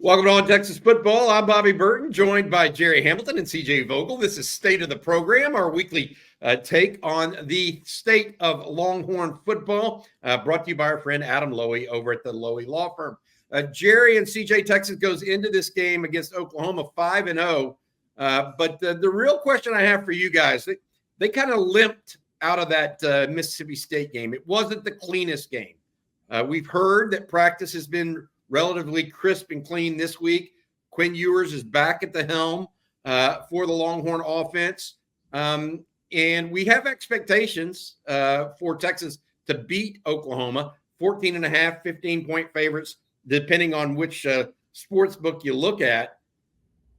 Welcome to On Texas Football. I'm Bobby Burton, joined by Gerry Hamilton and CJ Vogel. This is State of the Program, our weekly take on the state of Longhorn football, brought to you by our friend Adam Lowy over at the Lowy Law Firm. Gerry and CJ, Texas goes into this game against Oklahoma 5-0. But the real question I have for you guys, they kind of limped out of that Mississippi State game. It wasn't the cleanest game. We've heard that practice has been relatively crisp and clean this week. Quinn Ewers is back at the helm for the Longhorn offense. And we have expectations for Texas to beat Oklahoma, 14.5, 15-point favorites, depending on which sports book you look at.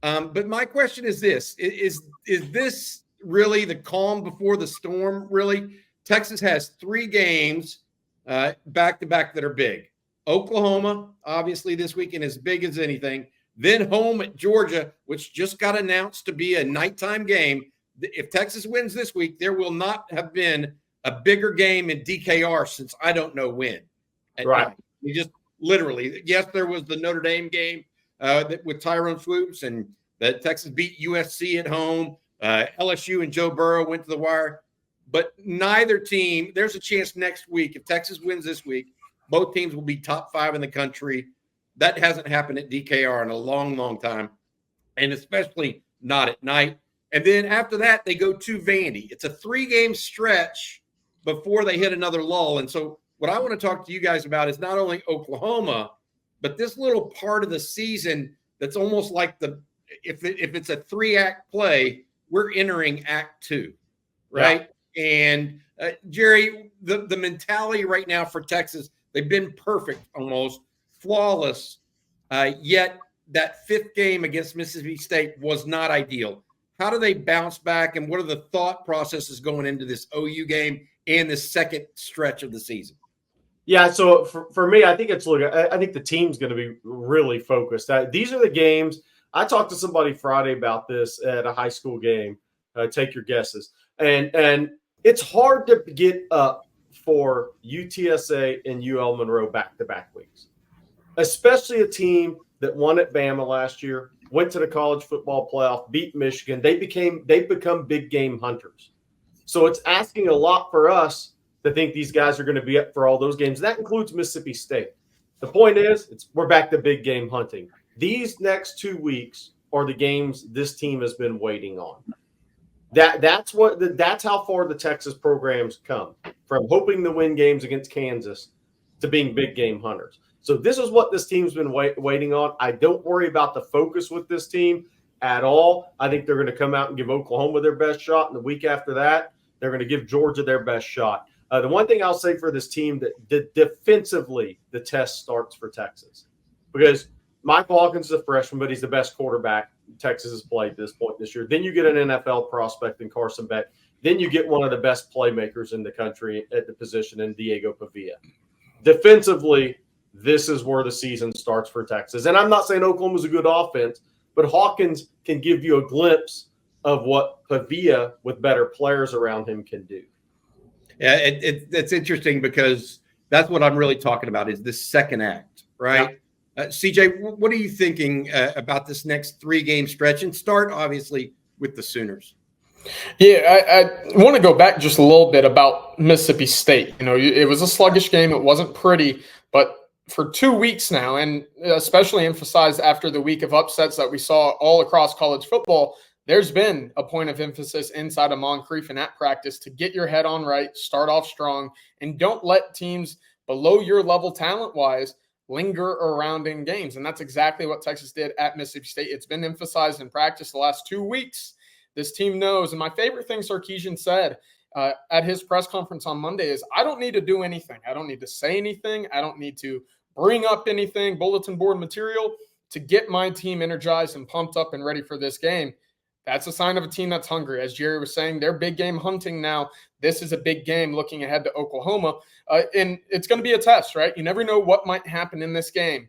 But my question is this, is this really the calm before the storm, really? Texas has 3 games back-to-back that are big. Oklahoma, obviously, this weekend as big as anything. Then home at Georgia, which just got announced to be a nighttime game. If Texas wins this week, there will not have been a bigger game in DKR since I don't know when. Right. You just literally, yes, there was the Notre Dame game with Tyrone Swoops, and that Texas beat USC at home. LSU and Joe Burrow went to the wire. But neither team, there's a chance next week, if Texas wins this week, both teams will be top 5 in the country. That hasn't happened at DKR in a long, long time, and especially not at night. And then after that, they go to Vandy. It's a 3-game stretch before they hit another lull. And so what I want to talk to you guys about is not only Oklahoma, but this little part of the season that's almost like if it's a 3-act play, we're entering Act 2, right? Yeah. And Gerry, the mentality right now for Texas, they've been perfect, almost flawless, yet that 5th game against Mississippi State was not ideal. How do they bounce back, and what are the thought processes going into this OU game and this second stretch of the season? Yeah, so for me, I think I think the team's going to be really focused. These are the games. I talked to somebody Friday about this at a high school game. Take your guesses. And it's hard to get up for UTSA and UL Monroe back-to-back weeks, especially a team that won at Bama last year, went to the college football playoff, beat Michigan. They've become big game hunters. So it's asking a lot for us to think these guys are going to be up for all those games. That includes Mississippi State. The point is, we're back to big game hunting. These next 2 weeks are the games this team has been waiting on. That's how far the Texas programs come, from hoping to win games against Kansas to being big game hunters. So this is what this team's been waiting on. I don't worry about the focus with this team at all. I think they're going to come out and give Oklahoma their best shot, and the week after that, they're going to give Georgia their best shot. The one thing I'll say for this team, that defensively, the test starts for Texas, because Michael Hawkins is a freshman, but he's the best quarterback Texas has played at this point this year. Then you get an NFL prospect in Carson Beck. Then you get one of the best playmakers in the country at the position in Diego Pavia. Defensively, this is where the season starts for Texas. And I'm not saying Oklahoma's a good offense, but Hawkins can give you a glimpse of what Pavia, with better players around him, can do. Yeah, it's interesting, because that's what I'm really talking about, is this second act, right? Yeah. CJ, what are you thinking about this next 3-game stretch? And start, obviously, with the Sooners. Yeah, I want to go back just a little bit about Mississippi State. You know, it was a sluggish game. It wasn't pretty, but for 2 weeks now, and especially emphasized after the week of upsets that we saw all across college football, there's been a point of emphasis inside of Moncrief and at practice to get your head on right, start off strong, and don't let teams below your level talent-wise linger around in games. And that's exactly what Texas did at Mississippi State. It's been emphasized in practice the last 2 weeks. This team knows. And my favorite thing Sarkisian said at his press conference on Monday is, I don't need to do anything. I don't need to say anything. I don't need to bring up anything, bulletin board material, to get my team energized and pumped up and ready for this game. That's a sign of a team that's hungry. As Gerry was saying, they're big game hunting now. This is a big game looking ahead to Oklahoma. And it's going to be a test, right? You never know what might happen in this game.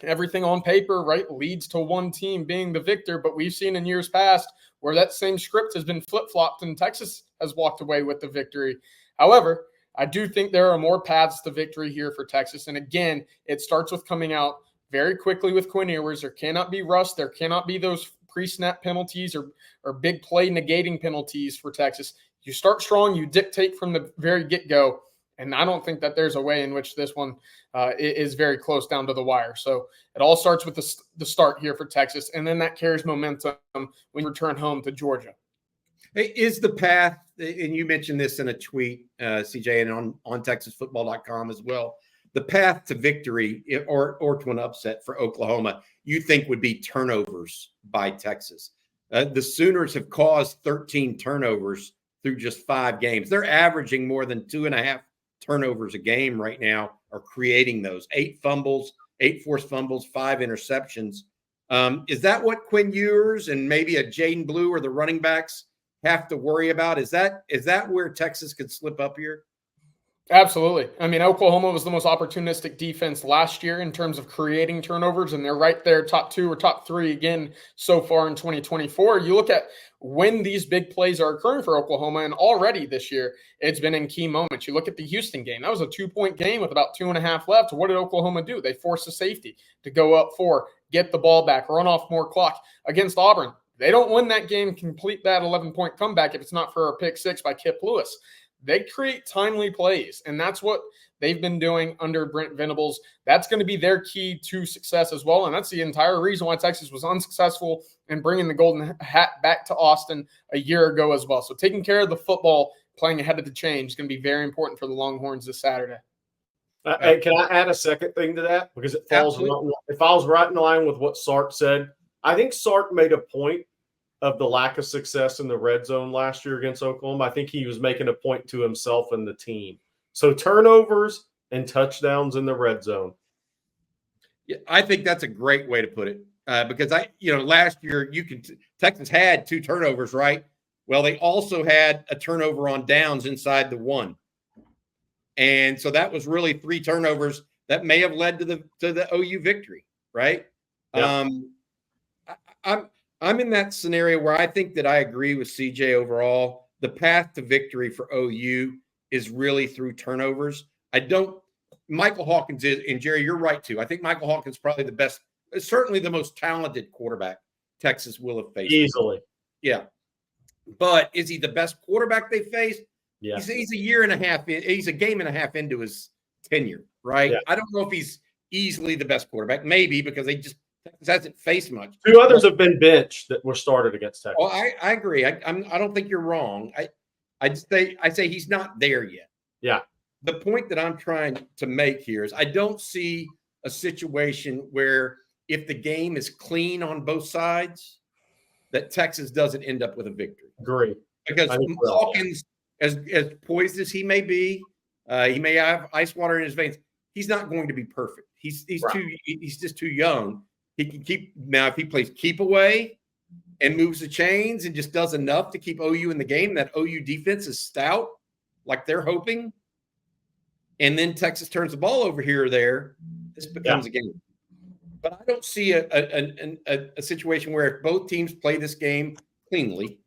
Everything on paper, right, leads to one team being the victor. But we've seen in years past where that same script has been flip-flopped and Texas has walked away with the victory. However, I do think there are more paths to victory here for Texas. And again, it starts with coming out very quickly with Quinn Ewers. There cannot be rust. There cannot be those pre-snap penalties or big play negating penalties for Texas. You start strong, you dictate from the very get-go, and I don't think that there's a way in which this one is very close down to the wire. So it all starts with the start here for Texas, and then that carries momentum when you return home to Georgia. Is the path, and you mentioned this in a tweet, CJ, and on ontexasfootball.com as well, the path to victory or to an upset for Oklahoma, you think would be turnovers by Texas. The Sooners have caused 13 turnovers through just 5 games. They're averaging more than 2.5 turnovers a game right now, are creating those 8 fumbles, 8 forced fumbles, 5 interceptions. Is that what Quinn Ewers and maybe a Jaden Blue or the running backs have to worry about? Is that where Texas could slip up here? Absolutely. I mean, Oklahoma was the most opportunistic defense last year in terms of creating turnovers, and they're right there, top 2 or top 3 again so far in 2024. You look at when these big plays are occurring for Oklahoma, and already this year, it's been in key moments. You look at the Houston game. That was a 2-point game with about 2.5 left. What did Oklahoma do? They forced a safety to go up 4, get the ball back, run off more clock. Against Auburn, they don't win that game, complete that 11-point comeback if it's not for a pick 6 by Kip Lewis. They create timely plays, and that's what they've been doing under Brent Venables. That's going to be their key to success as well, and that's the entire reason why Texas was unsuccessful in bringing the Golden Hat back to Austin a year ago as well. So taking care of the football, playing ahead of the change is going to be very important for the Longhorns this Saturday. Can I add a second thing to that? Because it falls right in line with what Sark said. I think Sark made a point of the lack of success in the red zone last year against Oklahoma. I think he was making a point to himself and the team. So turnovers and touchdowns in the red zone. Yeah, I think that's a great way to put it because last year Texas had 2 turnovers, right? Well, they also had a turnover on downs inside the 1. And so that was really 3 turnovers that may have led to the OU victory, right? Yeah. I'm in that scenario where I think that I agree with CJ overall. The path to victory for OU is really through turnovers. Michael Hawkins is, and Gerry, you're right too. I think Michael Hawkins is probably the best, certainly the most talented quarterback Texas will have faced. Easily. Yeah. But is he the best quarterback they faced? Yeah. He's a year and a half in, he's a game and a half into his tenure, right? Yeah. I don't know if he's easily the best quarterback, maybe because Texas hasn't faced much. 2 others have been benched that were started against Texas. Well, I agree. I don't think you're wrong. I say he's not there yet. Yeah. The point that I'm trying to make here is I don't see a situation where if the game is clean on both sides, that Texas doesn't end up with a victory. Agree. Because Hawkins, as poised as he may be, he may have ice water in his veins. He's not going to be perfect. He's just too young. He can if he plays keep away and moves the chains and just does enough to keep OU in the game, that OU defense is stout, like they're hoping, and then Texas turns the ball over here or there, this becomes a game. But I don't see a situation where if both teams play this game cleanly,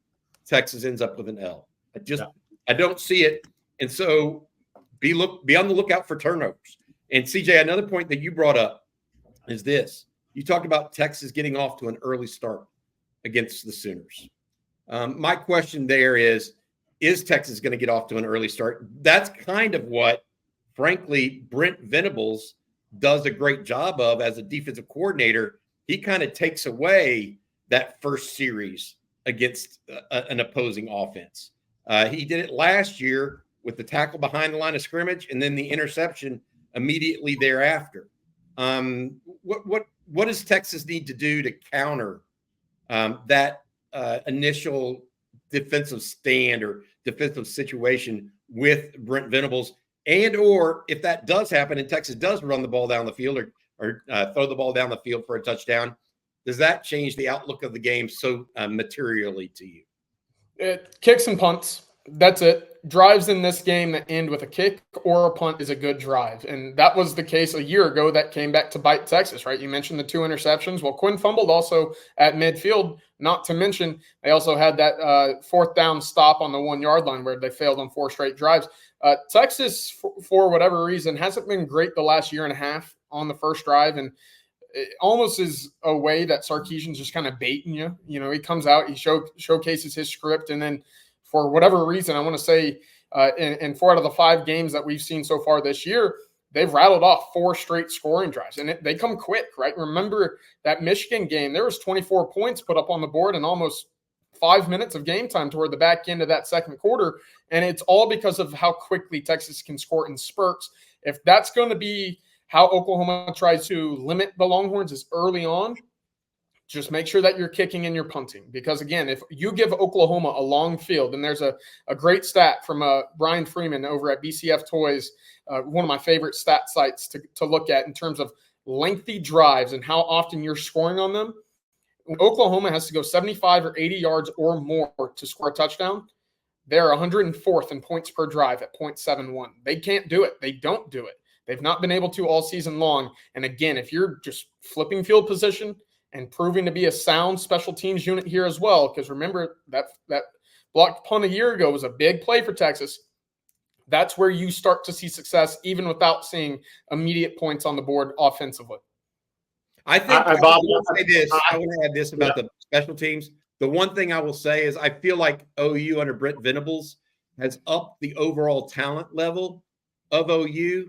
Texas ends up with an L. I don't see it. And so be on the lookout for turnovers. And CJ, another point that you brought up is this. You talked about Texas getting off to an early start against the Sooners. My question there is Texas going to get off to an early start? That's kind of what, frankly, Brent Venables does a great job of as a defensive coordinator. He kind of takes away that first series against an opposing offense. He did it last year with the tackle behind the line of scrimmage and then the interception immediately thereafter. What does Texas need to do to counter that initial defensive stand or defensive situation with Brent Venables? And or if that does happen and Texas does run the ball down the field or throw the ball down the field for a touchdown, does that change the outlook of the game so materially to you? It kicks and punts. That's it. Drives in this game that end with a kick or a punt is a good drive. And that was the case a year ago that came back to bite Texas, right? You mentioned the 2 interceptions. Well, Quinn fumbled also at midfield, not to mention they also had that 4th down stop on the 1-yard line where they failed on 4 straight drives. Texas, for whatever reason, hasn't been great the last year and a half on the first drive. And it almost is a way that Sarkisian's just kind of baiting you. You know, he comes out, he showcases his script, and then for whatever reason, I want to say in 4 out of the 5 games that we've seen so far this year, they've rattled off 4 straight scoring drives, and they come quick, right? Remember that Michigan game, there was 24 points put up on the board in almost 5 minutes of game time toward the back end of that second quarter, and it's all because of how quickly Texas can score in spurts. If that's going to be how Oklahoma tries to limit the Longhorns is early on, just make sure that you're kicking and you're punting. Because, again, if you give Oklahoma a long field, and there's a great stat from Brian Freeman over at BCF Toys, one of my favorite stat sites to look at in terms of lengthy drives and how often you're scoring on them. Oklahoma has to go 75 or 80 yards or more to score a touchdown. They're 104th in points per drive at 0.71. They can't do it. They don't do it. They've not been able to all season long. And again, if you're just flipping field position and proving to be a sound special teams unit here as well, because remember that blocked punt a year ago was a big play for Texas. That's where you start to see success even without seeing immediate points on the board offensively. I think I want to add this about the special teams. The one thing I will say is I feel like OU under Brent Venables has upped the overall talent level of OU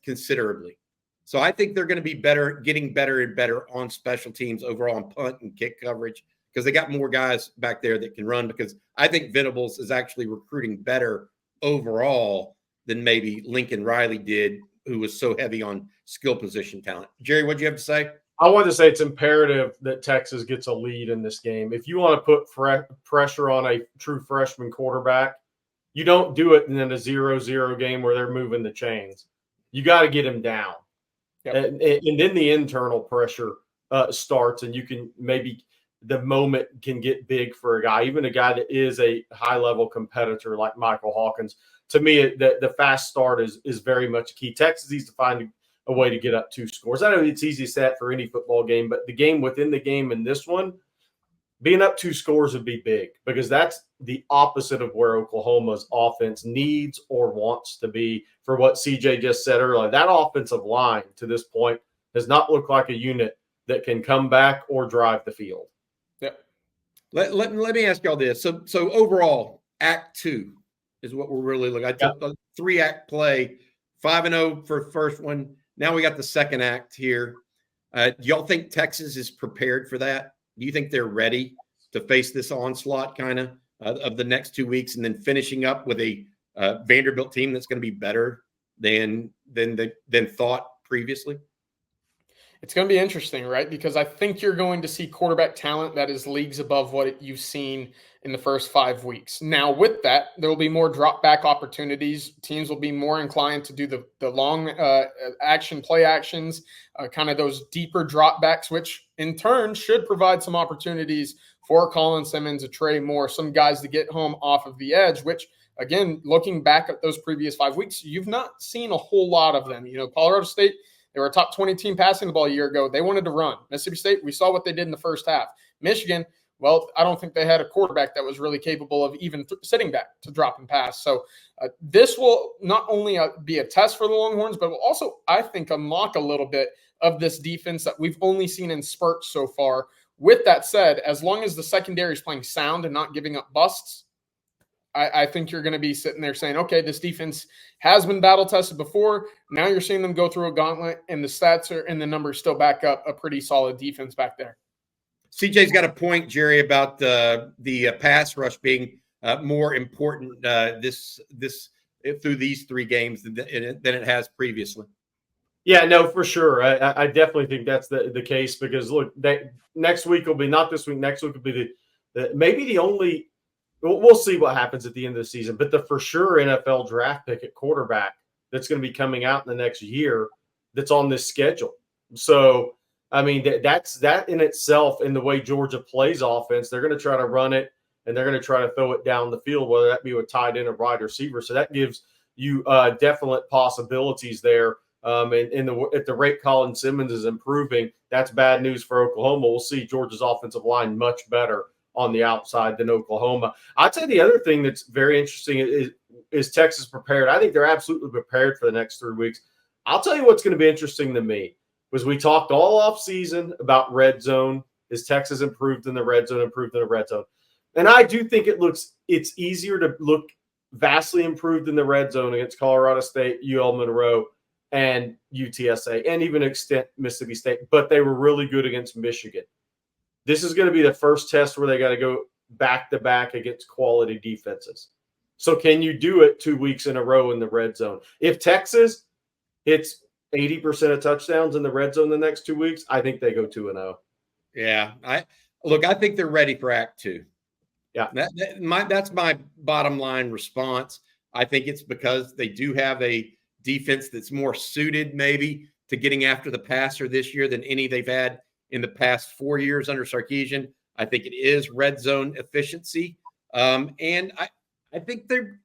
considerably. So I think they're going to be better, getting better and better on special teams overall on punt and kick coverage because they got more guys back there that can run, because I think Venables is actually recruiting better overall than maybe Lincoln Riley did, who was so heavy on skill position talent. Gerry, what do you have to say? I wanted to say it's imperative that Texas gets a lead in this game. If you want to put pressure on a true freshman quarterback, you don't do it in a 0-0 game where they're moving the chains. You got to get him down. Yep. And then the internal pressure starts, and you can maybe the moment can get big for a guy, even a guy that is a high-level competitor like Michael Hawkins. To me, the fast start is very much key. Texas needs to find a way to get up 2 scores. I know it's easy set for any football game, but the game within the game in this one, being up 2 scores would be big, because that's the opposite of where Oklahoma's offense needs or wants to be. For what CJ just said earlier, that offensive line to this point has not looked like a unit that can come back or drive the field. Yep. Let me ask y'all this. So overall, Act 2 is what we're really looking at. I took a 3-act play, 5-0 for the first one. Now we got the second act here. Do y'all think Texas is prepared for that? Do you think they're ready to face this onslaught kind of the next 2 weeks, and then finishing up with a Vanderbilt team that's going to be better than thought previously? It's going to be interesting, right? Because I think you're going to see quarterback talent that is leagues above what you've seen in the first 5 weeks. Now, with that, there will be more drop back opportunities. Teams will be more inclined to do the long action play actions, kind of those deeper drop backs, which in turn should provide some opportunities for Colin Simmons, Trey Moore, some guys to get home off of the edge, which, again, looking back at those previous 5 weeks, you've not seen a whole lot of them. You know, Colorado State, they were a top 20 team passing the ball a year ago. They wanted to run. Mississippi State, we saw what they did in the first half. Michigan, well, I don't think they had a quarterback that was really capable of even sitting back to drop and pass. So this will not only be a test for the Longhorns, but will also, I think, unlock a little bit of this defense that we've only seen in spurts so far. With that said, as long as the secondary is playing sound and not giving up busts, I think you're going to be sitting there saying, okay, this defense has been battle tested before. Now you're seeing them go through a gauntlet, and the stats are and the numbers still back up a pretty solid defense back there. CJ's got a point, Gerry, about the pass rush being more important this through these 3 games than it has previously. Yeah, no, for sure. I definitely think that's the case, because look, next week will be not this week. Next week will be maybe the only. We'll see what happens at the end of the season, but the for sure NFL draft pick at quarterback that's going to be coming out in the next year that's on this schedule. So, I mean, that's that in itself. In the way Georgia plays offense, they're going to try to run it, and they're going to try to throw it down the field, whether that be with tight end or wide receiver. So that gives you definite possibilities there. And at the rate Colin Simmons is improving, that's bad news for Oklahoma. We'll see Georgia's offensive line much better on the outside than Oklahoma. I'd say the other thing that's very interesting is Texas prepared. I think they're absolutely prepared for the next 3 weeks. I'll tell you what's going to be interesting to me. was we talked all off season about red zone. Is Texas improved in the red zone, And I do think it's easier to look vastly improved in the red zone against Colorado State, UL Monroe, and UTSA, and even extent Mississippi State. But they were really good against Michigan. This is going to be the first test where they got to go back-to-back against quality defenses. So can you do it 2 weeks in a row in the red zone? If Texas hits 80% of touchdowns in the red zone the next 2 weeks, I think they go 2-0. Yeah. I think they're ready for Act 2. Yeah. That's my bottom line response. I think it's because they do have a defense that's more suited maybe to getting after the passer this year than any they've had in the past 4 years under Sarkisian. I think it is red zone efficiency. And I think they're,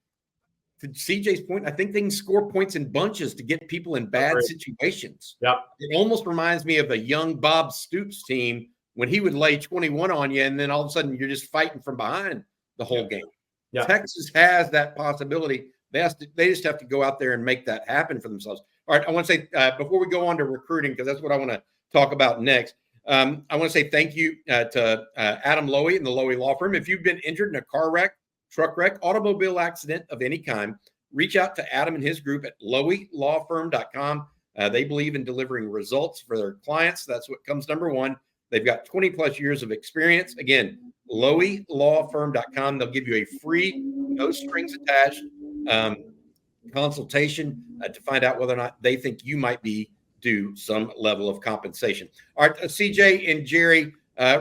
to CJ's point, I think they can score points in bunches to get people in bad situations. Yeah. It almost reminds me of a young Bob Stoops team when he would lay 21 on you, and then all of a sudden you're just fighting from behind the whole game. Yeah. Texas has that possibility. They just have to go out there and make that happen for themselves. All right, I want to say before we go on to recruiting, because that's what I want to talk about next, I want to say thank you to Adam Lowy and the Lowy Law Firm. If you've been injured in a car wreck, truck wreck, automobile accident of any kind, reach out to Adam and his group at loweylawfirm.com. They believe in delivering results for their clients. That's what comes number one. They've got 20 plus years of experience. Again, loweylawfirm.com. They'll give you a free, no strings attached consultation to find out whether or not they think you might be due some level of compensation. All right, CJ and Gerry,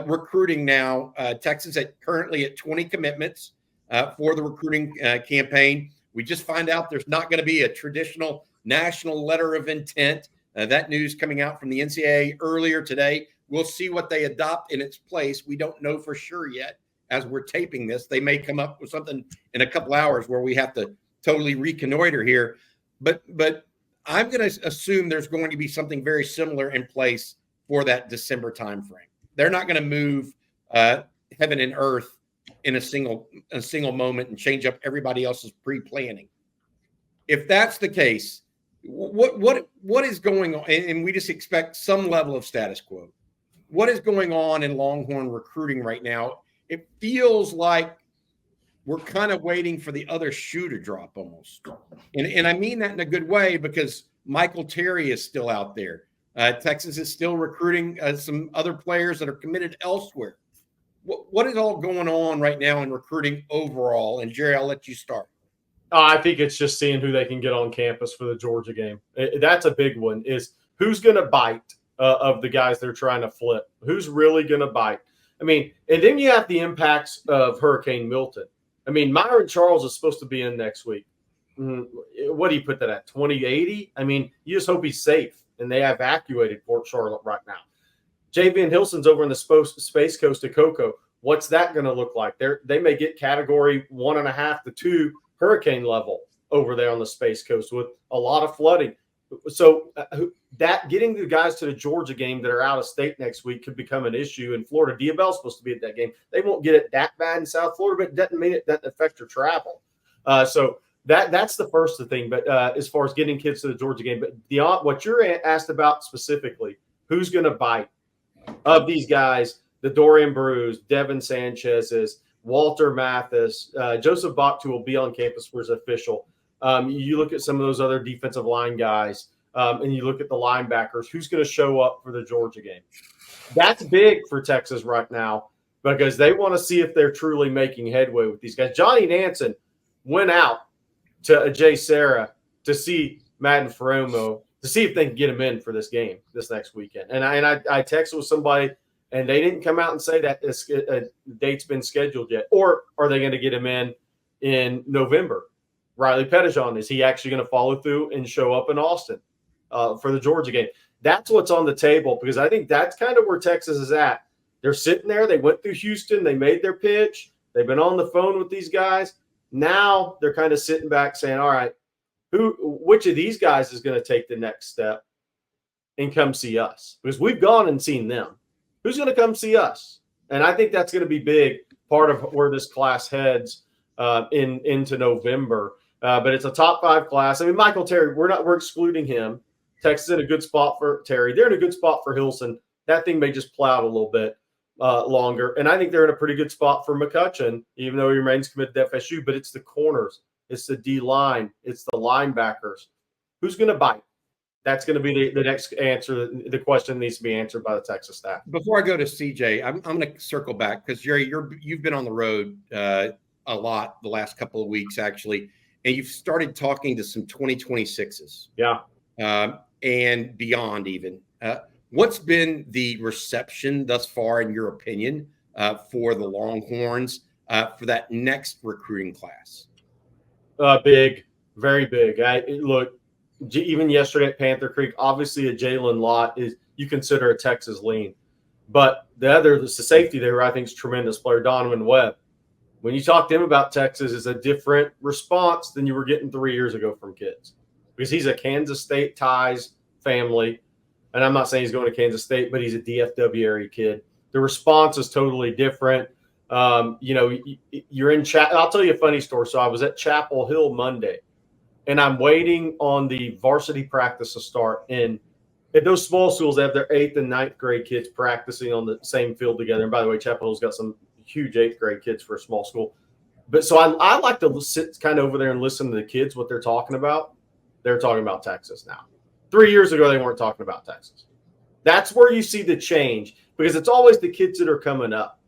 recruiting now. Texas currently at 20 commitments for the recruiting campaign. We just find out there's not going to be a traditional national letter of intent. That news coming out from the NCAA earlier today. We'll see what they adopt in its place. We don't know for sure yet as we're taping this. They may come up with something in a couple hours where we have to totally reconnoiter here. But I'm going to assume there's going to be something very similar in place for that December timeframe. They're not going to move heaven and earth in a single moment and change up everybody else's pre-planning. If that's the case, what is going on? And we just expect some level of status quo. What is going on in Longhorn recruiting right now? It feels like we're kind of waiting for the other shoe to drop almost. And I mean that in a good way because Michael Terry is still out there. Texas is still recruiting some other players that are committed elsewhere. What is all going on right now in recruiting overall? And Gerry, I'll let you start. I think it's just seeing who they can get on campus for the Georgia game. That's a big one, is who's going to bite of the guys they're trying to flip. Who's really going to bite? I mean, and then you have the impacts of Hurricane Milton. I mean, Myron Charles is supposed to be in next week. What do you put that at, 2080? I mean, you just hope he's safe, and they evacuated Port Charlotte right now. J.V. Hilson's over in the Space Coast of Cocoa. What's that going to look like? They may get category 1.5 to 2 hurricane level over there on the Space Coast with a lot of flooding. So that getting the guys to the Georgia game that are out of state next week could become an issue. In Florida, Diabell's supposed to be at that game. They won't get it that bad in South Florida, but it doesn't mean it doesn't affect your travel. So that's the first thing. But as far as getting kids to the Georgia game, but what you're asked about specifically, who's going to bite of these guys? The Dorian Brews, Devin Sanchez's, Walter Mathis, Joseph Bakhtu will be on campus for his official. You look at some of those other defensive line guys, and you look at the linebackers. Who's going to show up for the Georgia game? That's big for Texas right now because they want to see if they're truly making headway with these guys. Johnny Nansen went out to Ajay Sarah to see Madden Feromo to see if they can get him in for this game this next weekend. And I texted with somebody, and they didn't come out and say that this date's been scheduled yet. Or are they going to get him in November? Riley Pettijohn, is he actually going to follow through and show up in Austin for the Georgia game? That's what's on the table because I think that's kind of where Texas is at. They're sitting there. They went through Houston. They made their pitch. They've been on the phone with these guys. Now they're kind of sitting back saying, all right, which of these guys is going to take the next step and come see us? Because we've gone and seen them. Who's going to come see us? And I think that's going to be big part of where this class heads into November. But it's a top 5 class. I mean, Michael Terry, we're excluding him. Texas in a good spot for Terry. They're in a good spot for Hilson. That thing may just play out a little bit longer. And I think they're in a pretty good spot for McCutcheon, even though he remains committed to FSU. But it's the corners. It's the D-line. It's the linebackers. Who's going to bite? That's going to be the next answer. The question needs to be answered by the Texas staff. Before I go to CJ, I'm going to circle back because, Gerry, you've been on the road a lot the last couple of weeks, actually, and you've started talking to some 2026s. Yeah. And beyond even. What's been the reception thus far, in your opinion, for the Longhorns for that next recruiting class? Big, very big. Look, even yesterday at Panther Creek, obviously a Jalen Lott is you consider a Texas lean. But the safety there, I think, is a tremendous player, Donovan Webb. When you talk to him about Texas, it's a different response than you were getting 3 years ago from kids. Because he's a Kansas State ties family. And I'm not saying he's going to Kansas State, but he's a DFW area kid. The response is totally different. You're in I'll tell you a funny story. So I was at Chapel Hill Monday, and I'm waiting on the varsity practice to start. And at those small schools, they have their 8th and 9th grade kids practicing on the same field together. And by the way, Chapel Hill's got some huge 8th grade kids for a small school. But so I like to sit kind of over there and listen to the kids, what they're talking about. They're talking about Texas now. 3 years ago, they weren't talking about Texas. That's where you see the change, because it's always the kids that are coming up.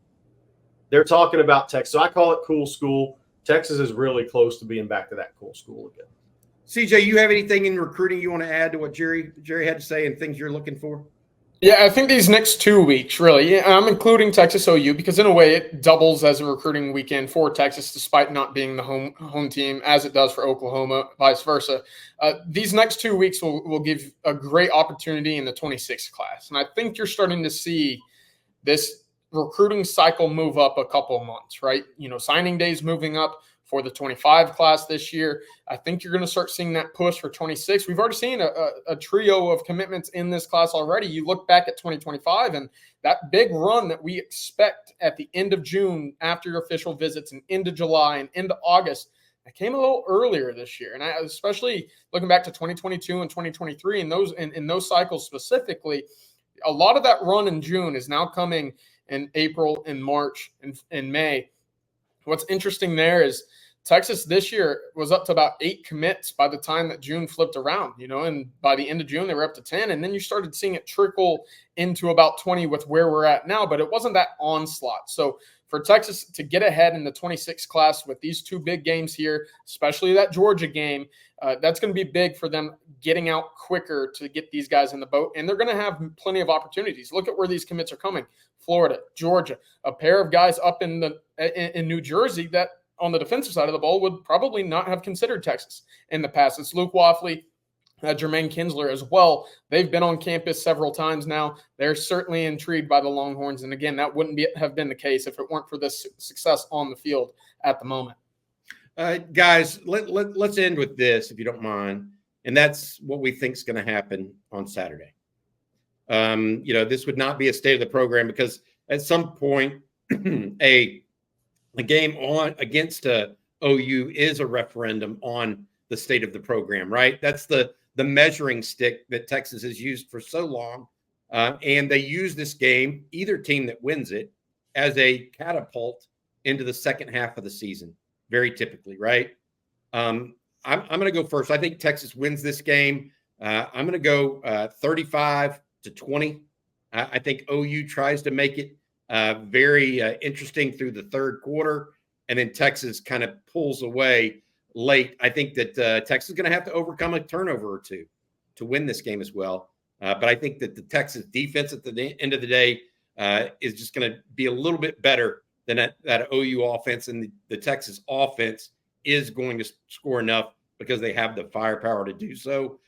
They're talking about Texas. So I call it cool school. Texas is really close to being back to that cool school again. CJ, you have anything in recruiting you want to add to what Gerry had to say and things you're looking for? Yeah, I think these next 2 weeks, really, I'm including Texas OU because in a way it doubles as a recruiting weekend for Texas, despite not being the home team, as it does for Oklahoma, vice versa. These next 2 weeks will give a great opportunity in the 26th class. And I think you're starting to see this recruiting cycle move up a couple of months, right? Signing days moving up for the 25 class this year. I think you're going to start seeing that push for 26. We've already seen a trio of commitments in this class already. You look back at 2025 and that big run that we expect at the end of June after your official visits and into July and into August, that came a little earlier this year. And I, especially looking back to 2022 and 2023 and in those cycles specifically, a lot of that run in June is now coming in April and March and May. What's interesting there is Texas this year was up to about 8 commits by the time that June flipped around, and by the end of June, they were up to 10. And then you started seeing it trickle into about 20 with where we're at now, but it wasn't that onslaught. So for Texas to get ahead in the 26 class with these 2 big games here, especially that Georgia game, that's going to be big for them getting out quicker to get these guys in the boat. And they're going to have plenty of opportunities. Look at where these commits are coming. Florida, Georgia, a pair of guys up in New Jersey that on the defensive side of the ball would probably not have considered Texas in the past. It's Luke Waffley, Jermaine Kinsler as well. They've been on campus several times now. They're certainly intrigued by the Longhorns. And again, that wouldn't have been the case if it weren't for this success on the field at the moment. Guys, let's end with this, if you don't mind. And that's what we think is going to happen on Saturday. This would not be a state of the program because at some point a game against OU is a referendum on the state of the program, right? That's the measuring stick that Texas has used for so long. And they use this game, either team that wins it, as a catapult into the second half of the season, very typically, right? I'm going to go first. I think Texas wins this game. I'm going to go 35-20. I think OU tries to make it very interesting through the third quarter, and then Texas kind of pulls away late. I think that Texas is going to have to overcome a turnover or two to win this game as well. But I think that the Texas defense at the end of the day is just going to be a little bit better than that OU offense, and the Texas offense is going to score enough because they have the firepower to do so.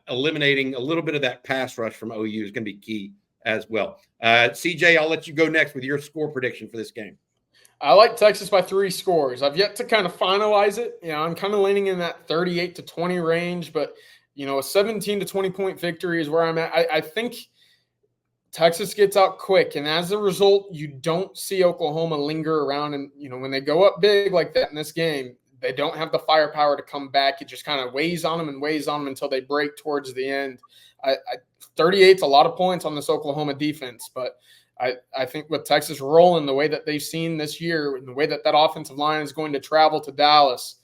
Eliminating a little bit of that pass rush from OU is going to be key as well. CJ, I'll let you go next with your score prediction for this game. I like Texas by 3 scores. I've yet to kind of finalize it. I'm kind of leaning in that 38-20 range, but a 17 to 20 point victory is where I'm at. I think Texas gets out quick, and as a result, you don't see Oklahoma linger around. And when they go up big like that in this game, they don't have the firepower to come back. It just kind of weighs on them until they break towards the end. I 38's a lot of points on this Oklahoma defense, but I think with Texas rolling the way that they've seen this year, and the way that offensive line is going to travel to Dallas,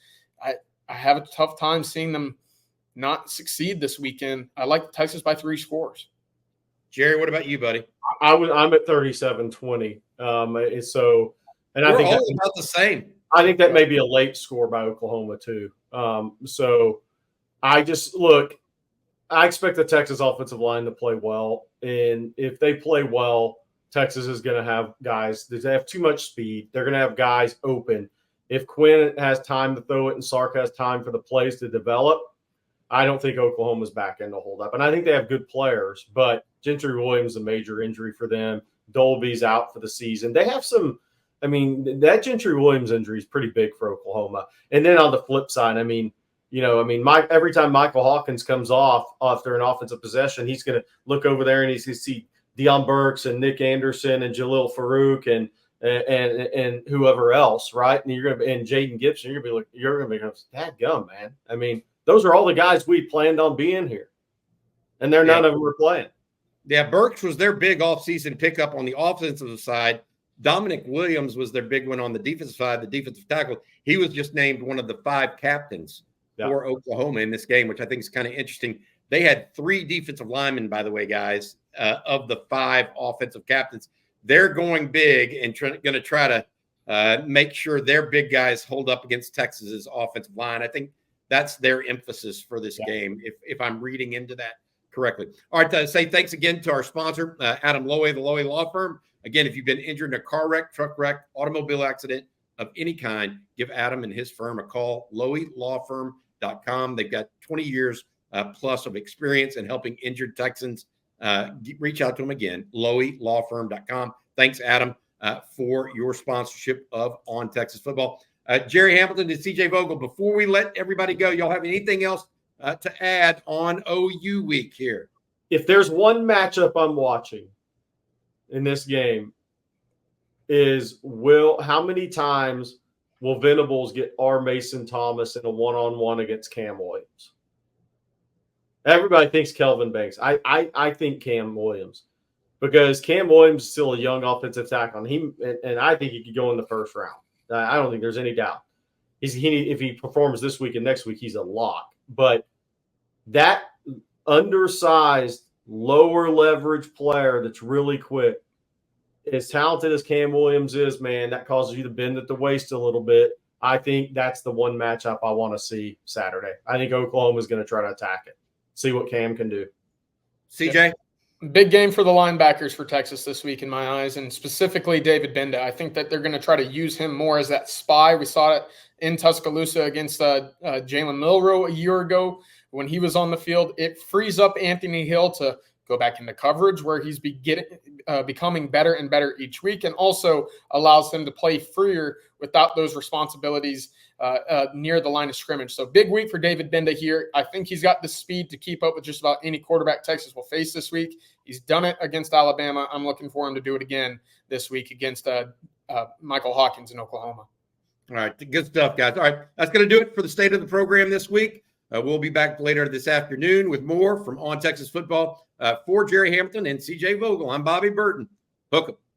I have a tough time seeing them not succeed this weekend. I like Texas by 3 scores. Gerry, what about you, buddy? I'm at 37-20. So, and We're I think all that's about the same. I think that may be a late score by Oklahoma too. So I expect the Texas offensive line to play well. And if they play well, Texas is going to have guys that have too much speed. They're going to have guys open. If Quinn has time to throw it and Sark has time for the plays to develop, I don't think Oklahoma's back end will hold up. And I think they have good players, but Gentry Williams is a major injury for them. Dolby's out for the season. They have some – that Gentry Williams injury is pretty big for Oklahoma. And then on the flip side, every time Michael Hawkins comes off after an offensive possession, he's going to look over there and he's going to see Deion Burks and Nick Anderson and Jalil Farouk and whoever else, right? And and Jaden Gibson, you're going to be dadgum, man. Those are all the guys we planned on being here, and none of them were playing. Yeah, Burks was their big offseason pickup on the offensive side. Dominic Williams was their big one on the defensive side, the defensive tackle. He was just named one of the 5 captains for Oklahoma in this game, which I think is kind of interesting. They had 3 defensive linemen, by the way, guys, of the 5 offensive captains. They're going big and going to try to make sure their big guys hold up against Texas's offensive line. I think that's their emphasis for this game, if I'm reading into that correctly. All right, say thanks again to our sponsor, Adam Lowy, the Lowy Law Firm. Again, if you've been injured in a car wreck, truck wreck, automobile accident of any kind, give Adam and his firm a call, loweylawfirm.com. They've got 20 years plus of experience in helping injured Texans. Reach out to them again, loweylawfirm.com. Thanks, Adam, for your sponsorship of On Texas Football. Gerry Hamilton and CJ Vogel, before we let everybody go, y'all have anything else to add on OU week here? If there's one matchup I'm watching in this game is how many times will Venables get R. Mason Thomas in a one-on-one against Cam Williams? Everybody thinks Kelvin Banks. I think Cam Williams, because Cam Williams is still a young offensive tackle, and I think he could go in the first round. I don't think there's any doubt. If he performs this week and next week, he's a lock. But that undersized, lower leverage player that's really quick, as talented as Cam Williams is, man, that causes you to bend at the waist a little bit. I think that's the one matchup I want to see Saturday. I think Oklahoma's going to try to attack it, see what Cam can do. CJ? Big game for the linebackers for Texas this week in my eyes, and specifically David Benda. I think that they're going to try to use him more as that spy. We saw it in Tuscaloosa against Jalen Milroe a year ago when he was on the field. It frees up Anthony Hill to go back into coverage where he's becoming better and better each week, and also allows him to play freer without those responsibilities near the line of scrimmage. So big week for David Benda here. I think he's got the speed to keep up with just about any quarterback Texas will face this week. He's done it against Alabama. I'm looking for him to do it again this week against Michael Hawkins in Oklahoma. All right, good stuff, guys. All right, that's going to do it for the state of the program this week. We'll be back later this afternoon with more from On Texas Football. For Gerry Hamilton and CJ Vogel, I'm Bobby Burton. Hook 'em.